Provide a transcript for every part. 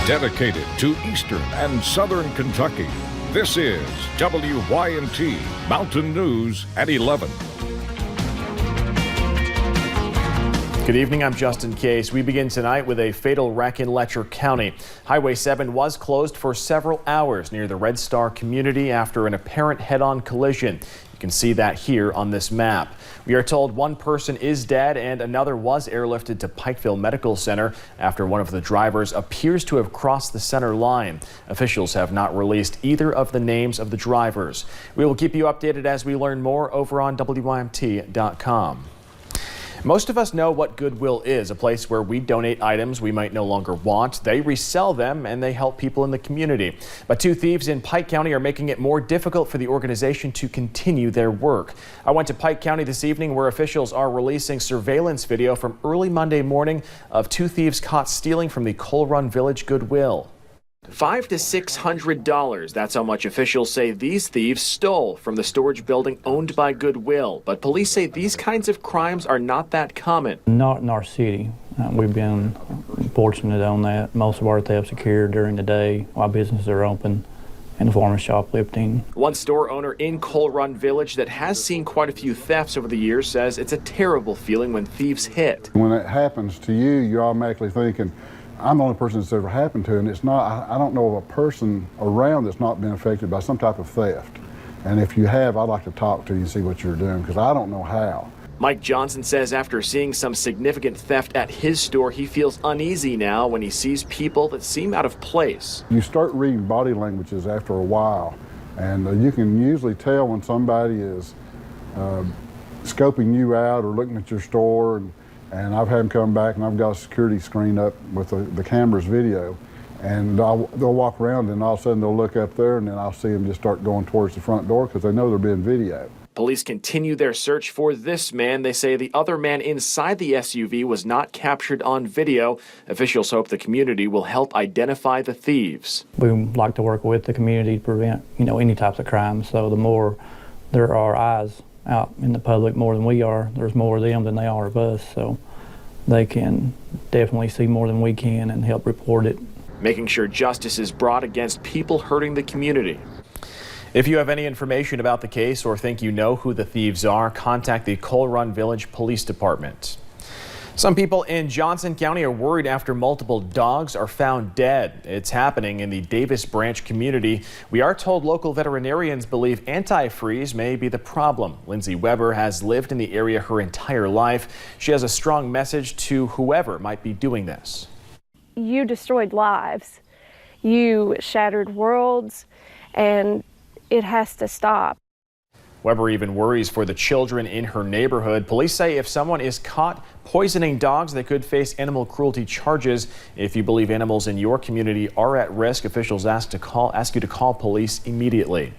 Dedicated to Eastern and Southern Kentucky, this is WYNT Mountain News at 11. Good evening, I'm Justin Case. We begin tonight with a fatal wreck in Letcher County. Highway 7 was closed for several hours near the Red Star community after an apparent head-on collision. You can see that here on this map. We are told one person is dead and another was airlifted to Pikeville Medical Center after one of the drivers appears to have crossed the center line. Officials have not released either of the names of the drivers. We will keep you updated as we learn more over on WYMT.com. Most of us know what Goodwill is, a place where we donate items we might no longer want. They resell them and they help people in the community. But two thieves in Pike County are making it more difficult for the organization to continue their work. I went to Pike County this evening where officials are releasing surveillance video from early Monday morning of two thieves caught stealing from the Coal Run Village Goodwill. $500 to $600. That's how much officials say these thieves stole from the storage building owned by Goodwill. But police say these kinds of crimes are not that common. Not in our city. We've been fortunate on that. Most of our thefts occur during the day while businesses are open in the form of shoplifting. One store owner in Coal Run Village that has seen quite a few thefts over the years says it's a terrible feeling when thieves hit. When it happens to you, you're automatically thinking, I'm the only person that's ever happened to, and it's not, I don't know of a person around that's not been affected by some type of theft. And if you have, I'd like to talk to you and see what you're doing, because I don't know how. Mike Johnson says after seeing some significant theft at his store, he feels uneasy now when he sees people that seem out of place. You start reading body languages after a while, and you can usually tell when somebody is scoping you out or looking at your store. And I've had them come back, and I've got a security screen up with the camera's video. And they'll walk around, and all of a sudden they'll look up there, and then I'll see them just start going towards the front door because they know they're being videoed. Police continue their search for this man. They say the other man inside the SUV was not captured on video. Officials hope the community will help identify the thieves. We like to work with the community to prevent, any types of crime. So the more there are eyes out in the public more than we are, there's more of them than they are of us, so they can definitely see more than we can and help report it. Making sure justice is brought against people hurting the community. If you have any information about the case or think you know who the thieves are, contact the Coal Run Village Police Department. Some people in Johnson County are worried after multiple dogs are found dead. It's happening in the Davis Branch community. We are told local veterinarians believe antifreeze may be the problem. Lindsay Weber has lived in the area her entire life. She has a strong message to whoever might be doing this. You destroyed lives. You shattered worlds, and it has to stop. Weber even worries for the children in her neighborhood. Police say if someone is caught poisoning dogs, they could face animal cruelty charges. If you believe animals in your community are at risk, officials ask you to call police immediately.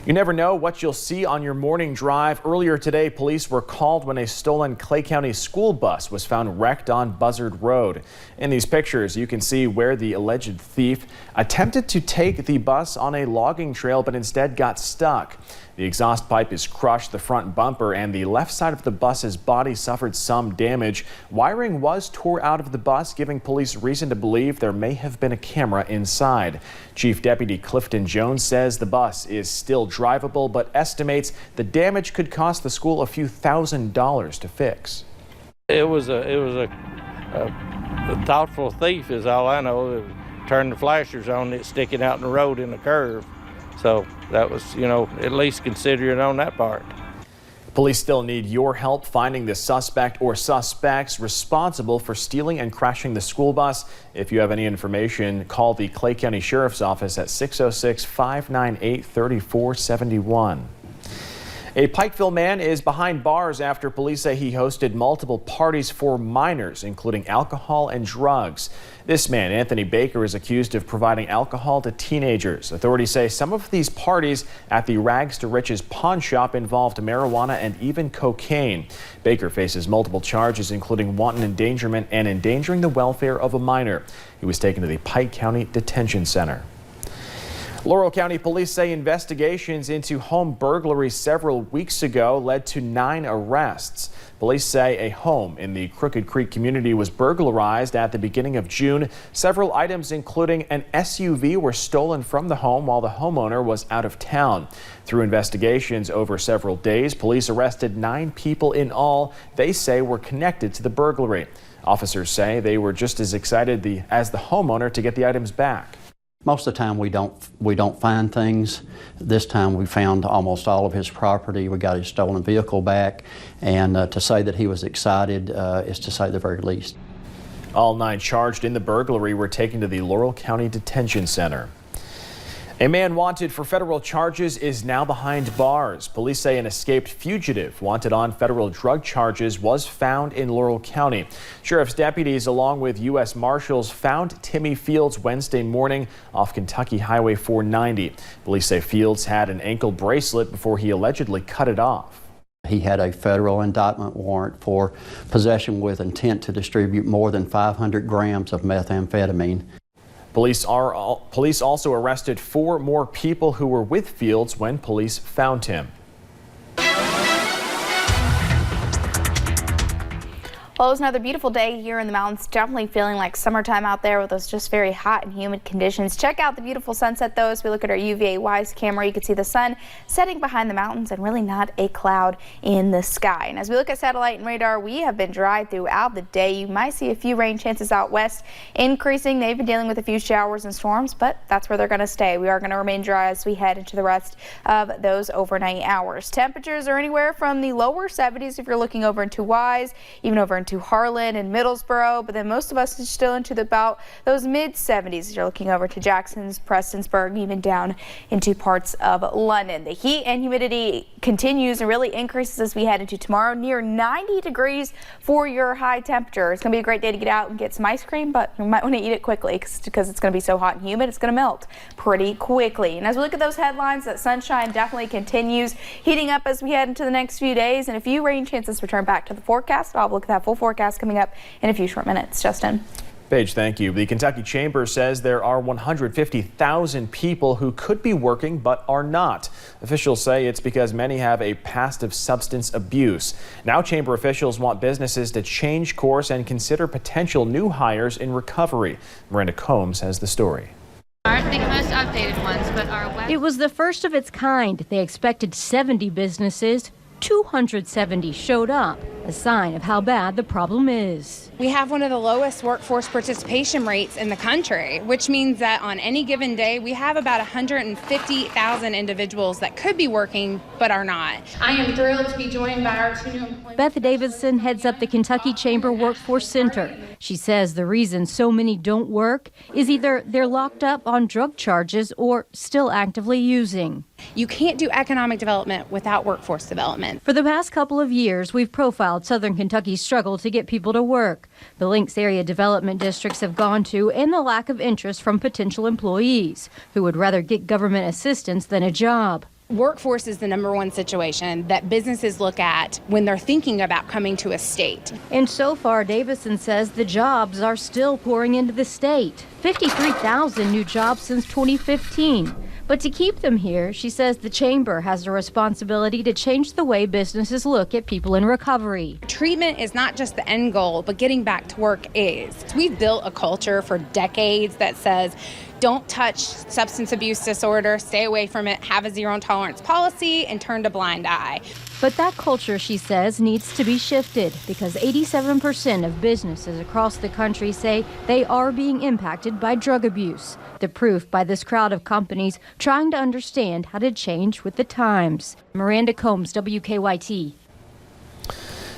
You never know what you'll see on your morning drive. Earlier today, police were called when a stolen Clay County school bus was found wrecked on Buzzard Road. In these pictures, you can see where the alleged thief attempted to take the bus on a logging trail, but instead got stuck. The exhaust pipe is crushed, the front bumper and the left side of the bus's body suffered some damage. Wiring was tore out of the bus, giving police reason to believe there may have been a camera inside. Chief Deputy Clifton Jones says the bus is still drivable, but estimates the damage could cost the school a few $1,000s to fix. It was a thoughtful thief is all I know. Turned the flashers on, it sticking out in the road in the curve. So that was, at least consider it on that part. Police still need your help finding the suspect or suspects responsible for stealing and crashing the school bus. If you have any information, call the Clay County Sheriff's Office at 606-598-3471. A Pikeville man is behind bars after police say he hosted multiple parties for minors, including alcohol and drugs. This man, Anthony Baker, is accused of providing alcohol to teenagers. Authorities say some of these parties at the Rags to Riches pawn shop involved marijuana and even cocaine. Baker faces multiple charges, including wanton endangerment and endangering the welfare of a minor. He was taken to the Pike County Detention Center. Laurel County Police say investigations into home burglaries several weeks ago led to 9 arrests. Police say a home in the Crooked Creek community was burglarized at the beginning of June. Several items, including an SUV, were stolen from the home while the homeowner was out of town. Through investigations over several days, police arrested 9 people in all they say were connected to the burglary. Officers say they were just as excited as the homeowner to get the items back. Most of the time we don't find things. This time we found almost all of his property. We got his stolen vehicle back, and to say that he was excited is to say the very least. All 9 charged in the burglary were taken to the Laurel County Detention Center. A man wanted for federal charges is now behind bars. Police say an escaped fugitive wanted on federal drug charges was found in Laurel County. Sheriff's deputies along with U.S. Marshals found Timmy Fields Wednesday morning off Kentucky Highway 490. Police say Fields had an ankle bracelet before he allegedly cut it off. He had a federal indictment warrant for possession with intent to distribute more than 500 grams of methamphetamine. Police also arrested 4 more people who were with Fields when police found him. Well, it was another beautiful day here in the mountains. Definitely feeling like summertime out there with those just very hot and humid conditions. Check out the beautiful sunset though. As we look at our UVA WISE camera, you can see the sun setting behind the mountains and really not a cloud in the sky. And as we look at satellite and radar, we have been dry throughout the day. You might see a few rain chances out west increasing. They've been dealing with a few showers and storms, but that's where they're going to stay. We are going to remain dry as we head into the rest of those overnight hours. Temperatures are anywhere from the lower 70s if you're looking over into WISE, even over into Harlan and Middlesboro, but then most of us are still into about those mid 70s. You're looking over to Jackson's, Prestonsburg, even down into parts of London. The heat and humidity continues and really increases as we head into tomorrow, near 90 degrees for your high temperature. It's going to be a great day to get out and get some ice cream, but you might want to eat it quickly because it's going to be so hot and humid. It's going to melt pretty quickly. And as we look at those headlines, that sunshine definitely continues heating up as we head into the next few days, and a few rain chances return back to the forecast. I'll look at that full forecast coming up in a few short minutes. Justin. Paige, thank you. The Kentucky Chamber says there are 150,000 people who could be working but are not. Officials say it's because many have a past of substance abuse. Now Chamber officials want businesses to change course and consider potential new hires in recovery. Miranda Combs has the story. Aren't the most updated ones, but our It was the first of its kind. They expected 70 businesses. 270 showed up, a sign of how bad the problem is. We have one of the lowest workforce participation rates in the country, which means that on any given day, we have about 150,000 individuals that could be working but are not. I am thrilled to be joined by our 2 new employees. Beth Davidson heads up the Kentucky Chamber Workforce Center. She says the reason so many don't work is either they're locked up on drug charges or still actively using. You can't do economic development without workforce development. For the past couple of years, we've profiled Southern Kentucky's struggle to get people to work, the links area development districts have gone to, and the lack of interest from potential employees who would rather get government assistance than a job. Workforce is the #1 situation that businesses look at when they're thinking about coming to a state. And so far, Davison says the jobs are still pouring into the state. 53,000 new jobs since 2015. But to keep them here, she says the chamber has a responsibility to change the way businesses look at people in recovery. Treatment is not just the end goal, but getting back to work is. We've built a culture for decades that says, don't touch substance abuse disorder, stay away from it, have a zero tolerance policy, and turn a blind eye. But that culture, she says, needs to be shifted because 87% of businesses across the country say they are being impacted by drug abuse. The proof by this crowd of companies trying to understand how to change with the times. Miranda Combs, WKYT.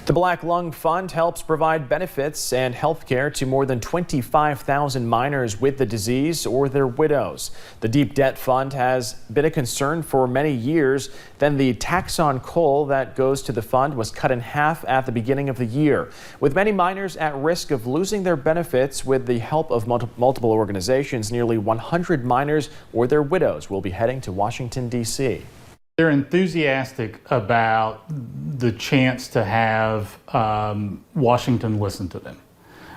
The Black Lung Fund helps provide benefits and health care to more than 25,000 minors with the disease or their widows. The Deep Debt Fund has been a concern for many years. Then the tax on coal that goes to the fund was cut in half at the beginning of the year. With many minors at risk of losing their benefits, with the help of multiple organizations, nearly 100 minors or their widows will be heading to Washington, D.C. They're enthusiastic about the chance to have Washington listen to them.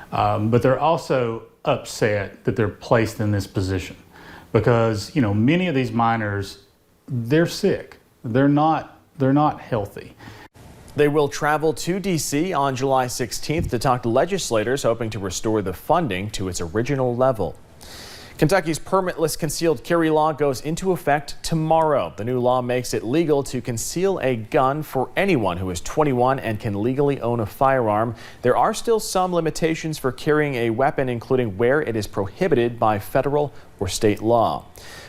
But they're also upset that they're placed in this position because, you know, many of these minors, they're sick. They're not healthy. They will travel to D.C. on July 16th to talk to legislators hoping to restore the funding to its original level. Kentucky's permitless concealed carry law goes into effect tomorrow. The new law makes it legal to conceal a gun for anyone who is 21 and can legally own a firearm. There are still some limitations for carrying a weapon, including where it is prohibited by federal or state law.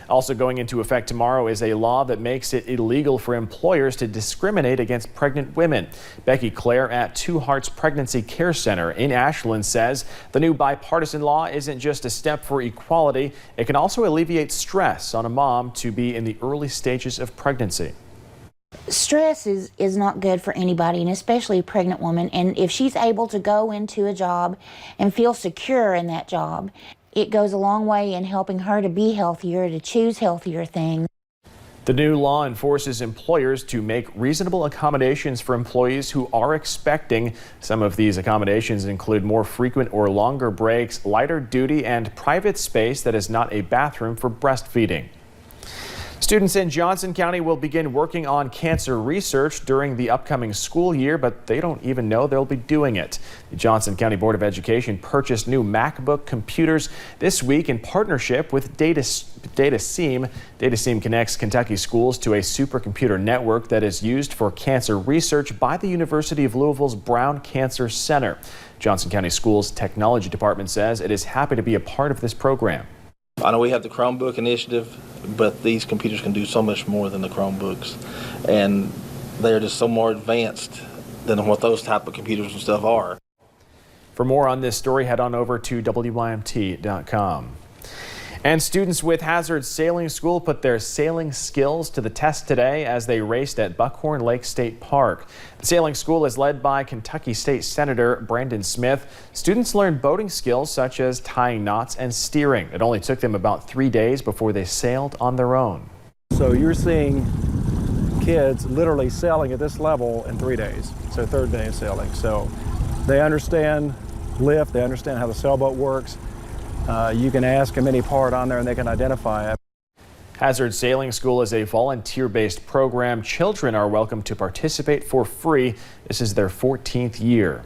Also going into effect tomorrow is a law that makes it illegal for employers to discriminate against pregnant women. Becky Clare at Two Hearts Pregnancy Care Center in Ashland says the new bipartisan law isn't just a step for equality, it can also alleviate stress on a mom to be in the early stages of pregnancy. Stress is not good for anybody, and especially a pregnant woman. And if she's able to go into a job and feel secure in that job, it goes a long way in helping her to be healthier, to choose healthier things. The new law enforces employers to make reasonable accommodations for employees who are expecting. Some of these accommodations include more frequent or longer breaks, lighter duty, and private space that is not a bathroom for breastfeeding. Students in Johnson County will begin working on cancer research during the upcoming school year, but they don't even know they'll be doing it. The Johnson County Board of Education purchased new MacBook computers this week in partnership with DataSeam. DataSeam connects Kentucky schools to a supercomputer network that is used for cancer research by the University of Louisville's Brown Cancer Center. Johnson County Schools Technology Department says it is happy to be a part of this program. I know we have the Chromebook initiative, but these computers can do so much more than the Chromebooks, and they're just so more advanced than what those type of computers and stuff are. For more on this story, head on over to WYMT.com. And students with Hazard Sailing School put their sailing skills to the test today as they raced at Buckhorn Lake State Park. The sailing school is led by Kentucky State Senator Brandon Smith. Students learned boating skills such as tying knots and steering. It only took them about 3 days before they sailed on their own. So you're seeing kids literally sailing at this level in 3 days. So third day of sailing. So they understand lift, they understand how the sailboat works. You can ask them any part on there and they can identify it. Hazard Sailing School is a volunteer-based program. Children are welcome to participate for free. This is their 14th year.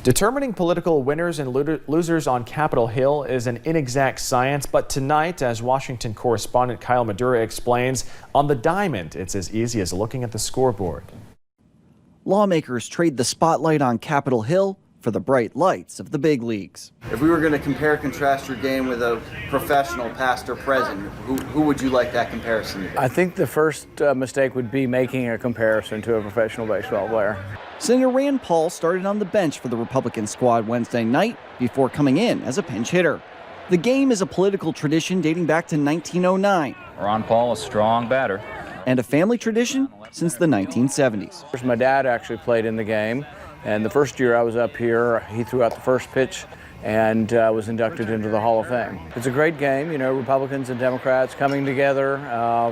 Determining political winners and losers on Capitol Hill is an inexact science, but tonight, as Washington correspondent Kyle Madura explains, on the diamond, it's as easy as looking at the scoreboard. Lawmakers trade the spotlight on Capitol Hill for the bright lights of the big leagues. If we were going to compare and contrast your game with a professional past or present, who would you like that comparison to be? I think the first mistake would be making a comparison to a professional baseball player. Senator Rand Paul started on the bench for the Republican squad Wednesday night before coming in as a pinch hitter. The game is a political tradition dating back to 1909. Ron Paul, a strong batter. And a family tradition since the 1970s. My dad actually played in the game. And the first year I was up here, he threw out the first pitch and was inducted into the Hall of Fame. It's a great game, you know, Republicans and Democrats coming together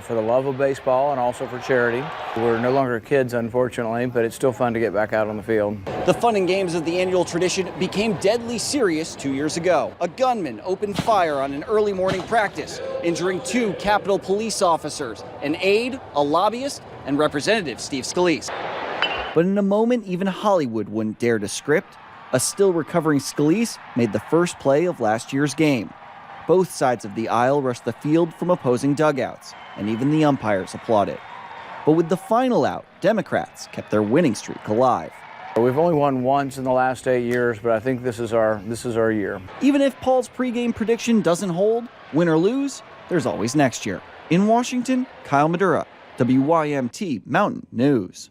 for the love of baseball and also for charity. We're no longer kids, unfortunately, but it's still fun to get back out on the field. The fun and games of the annual tradition became deadly serious 2 years ago. A gunman opened fire on an early morning practice, injuring 2 Capitol police officers, an aide, a lobbyist, and Representative Steve Scalise. But in a moment even Hollywood wouldn't dare to script, a still recovering Scalise made the first play of last year's game. Both sides of the aisle rushed the field from opposing dugouts, and even the umpires applauded. But with the final out, Democrats kept their winning streak alive. We've only won once in the last 8 years, but I think this is our year. Even if Paul's pregame prediction doesn't hold, win or lose, there's always next year. In Washington, Kyle Madura, WYMT Mountain News.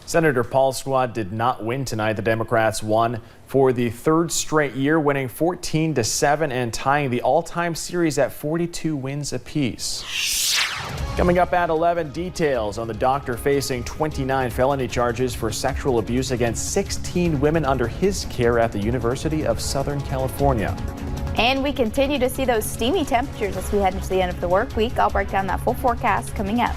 Senator Paul's squad did not win tonight. The Democrats won for the third straight year, winning 14-7 and tying the all-time series at 42 wins apiece. Coming up at 11, details on the doctor facing 29 felony charges for sexual abuse against 16 women under his care at the University of Southern California. And we continue to see those steamy temperatures as we head into the end of the work week. I'll break down that full forecast coming up.